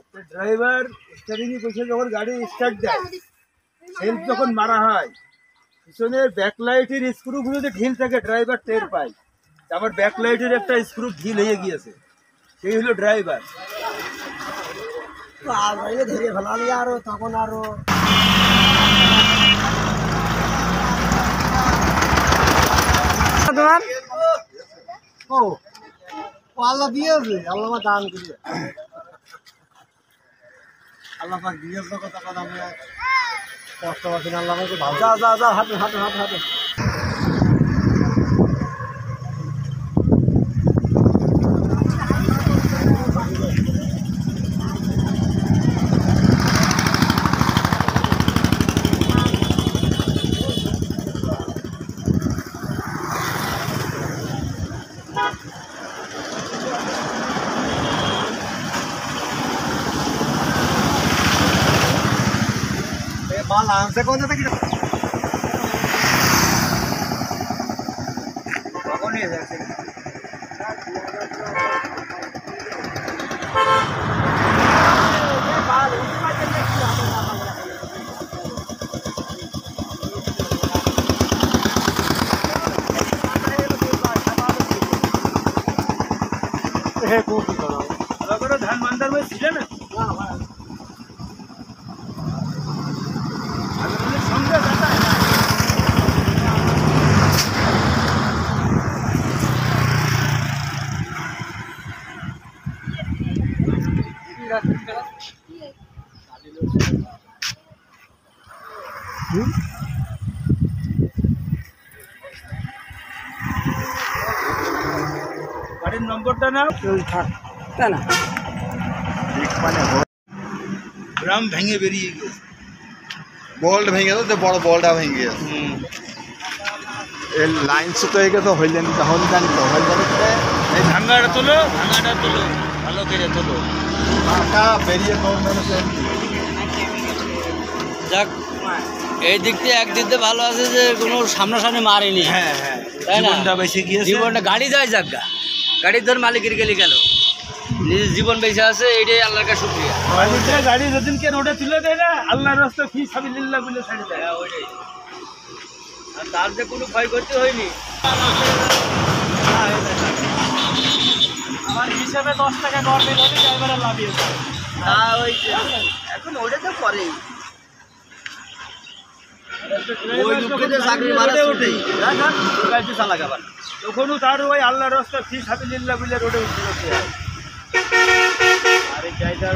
একটা ড্রাইভার স্টারিংয়ে বসে যখন গাড়ি স্টার্ট দেয়, সেলফ যখন মারা হয়, পিছনের ব্যাকলাইটের স্ক্রুগুলোতে ঢিল থাকে, ড্রাইভার টের পায় আমার ব্যাকলাইটের একটা স্ক্রু ঢিল হয়ে গিয়েছে, সেই হলো ড্রাইভার। ধরে ফেলালি আরো তখন আরো তোমার ও আল্লাহ দিয়েছে, আল্লাহ আমার দান করিয়ে আল্লাহ পাক দিয়েছে কথা কথা আমি কষ্ট পাচ্ছি না। আল্লাহ আমাকে ভালো যা যা যা হাতে হাতে হাতে হাতে माल आमसे कौन जाता कि कौन है ऐसे बाल उसका चलने की है को भी करो अगर धान मंदिर में सीधे ना গাড়ির নম্বরটা না তা না গ্রাম ভেঙে বেরিয়ে গেছে, बोल्ट भेंगे तो बड़ बोल्टा भेंगे ए लाइन से तो एक तो হইলেন তখন জানি তো হইলেন এই ভাঙাটা তোলো, ভাঙাটা তোলো, ভালো করে তোলো। টাকা বেরিয়ে কোন মানে যাক, এই দিক দিয়ে একদিক দিয়ে ভালো আছে যে কোনো সামনাসামনি মারেনি। হ্যাঁ হ্যাঁ, তাই না? জীবনটা বেঁচে গিয়েছে। জীবনটা গাড়ি যায় জায়গা, গাড়ির ধর মালিকের গেলে গেল, নিজের জীবন বেঁচে আছে, এইটাই আল্লাহর কাছে শুকরিয়া। মালিকরা গাড়ি যেদিনকে রোডে তুলে দেয় না, আল্লাহর রাস্তা ফি সাবিলিল্লাহ বলে ছেড়ে দেয়। ওইটাই, আর তার যে কোনো ক্ষয়ক্ষতি হয়নি। আমার হিসাবে 10 টাকা গভর্নমেন্ট হলে ড্রাইভারের লাভিয়েছে তা ওই এখন ওইটা তো করেই, ওই লোককে যে চাকরি মারা ওঠেই গাড়ি চালাক আবার তখনও তার ওই আল্লাহর রাস্তা ফি সাবিলিল্লাহ বলে রোডে উঠে আরে ড্রাইভার